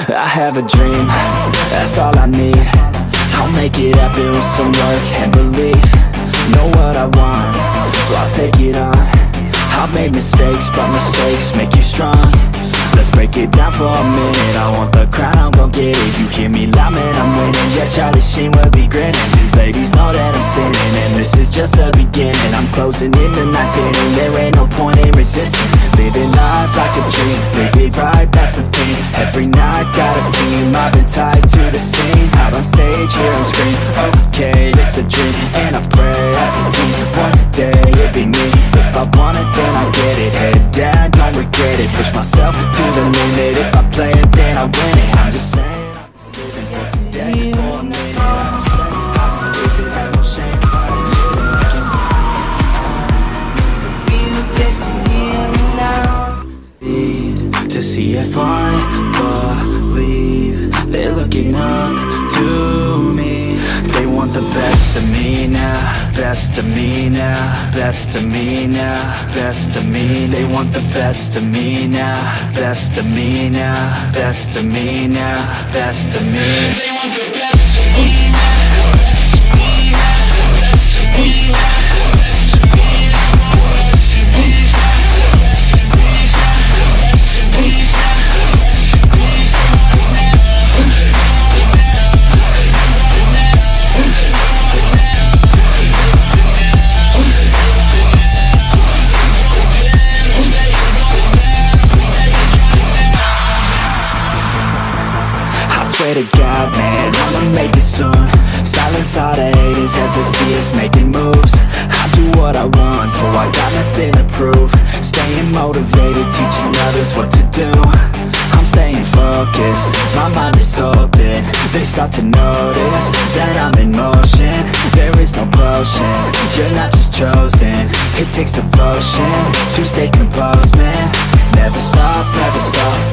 I have a dream, that's all I need. I'll make it happen with some work and belief. Know what I want, so I'll take it on. I've made mistakes, but mistakes make you strong. Let's break it down for a minute. I want the crown, I'm gon' get it. You hear me loud, man, I'm winning. Yeah, Charlie Sheen will be grinning. These ladies know that I'm sinning, and this is just the beginning. I'm closing in the night inning. There ain't no point in resisting. Living life like a dream, live it right, that's the thing. Every night got a team, I've been tied to the scene. Out on stage, hear them scream, okay, it's a dream. And I pray as a team, one day it'll be me. If I want it, then I get it. Head down, don't regret it. Push myself to the limit. If I play it, then I win it. I'm just saying, I'm just living for today. For a minute, I'm just losing, have no shame. To see if I believe they're looking up to me. They want the best of me now, best of me now, best of me now, best of me. They want the best of me now, best of me now, best of me now, best of me. They want the best of me now. Swear to God, man, I'ma make it soon. Silence all the haters as they see us making moves. I do what I want, so I got nothing to prove. Staying motivated, teaching others what to do. I'm staying focused, my mind is open. They start to notice that I'm in motion. There is no potion, you're not just chosen. It takes devotion to stay composed, man. Never stop,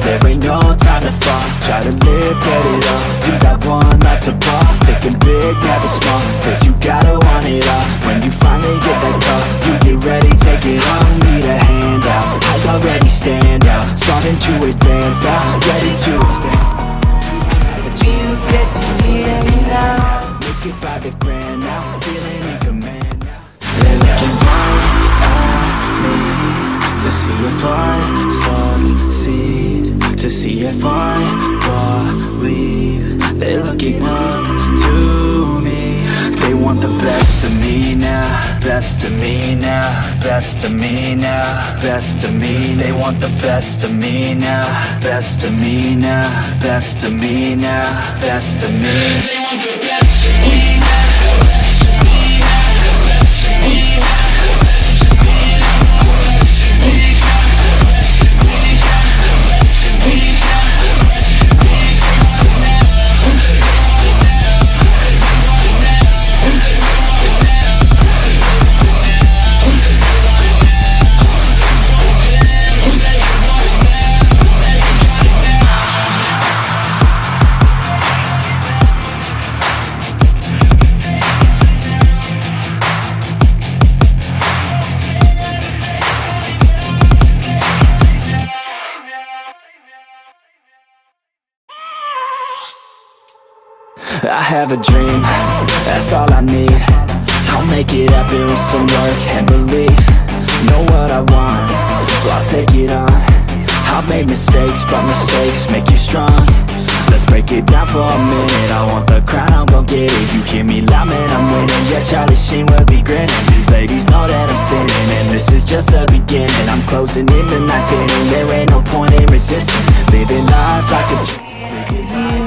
there ain't no time to fall. Try to live, get it all, you got one life to ball. Thinking big, never small, cause you gotta want it all. When you finally get that call, you get ready, take it on. Need a hand out, I already stand out. Starting to advance now, ready to expand. The dreams get to hear me now. Make it by the grand now, feeling in command now. They're looking right at me to see if I succeed, to see if I believe. They're looking up to me. They want the best of me now, best of me now, best of me now, best of me. They want the best of me now, best of me now, best of me now, best of me. They want the best of me now. I have a dream, that's all I need. I'll make it happen with some work and belief. Know what I want, so I'll take it on. I've made mistakes, but mistakes make you strong. Let's break it down for a minute. I want the crown, I'm gon' get it. You hear me loud, man, I'm winning. Yeah, Charlie Sheen will be grinning. These ladies know that I'm sinning, and this is just the beginning. I'm closing in the night inning. There ain't no point in resisting. Living life like a dream.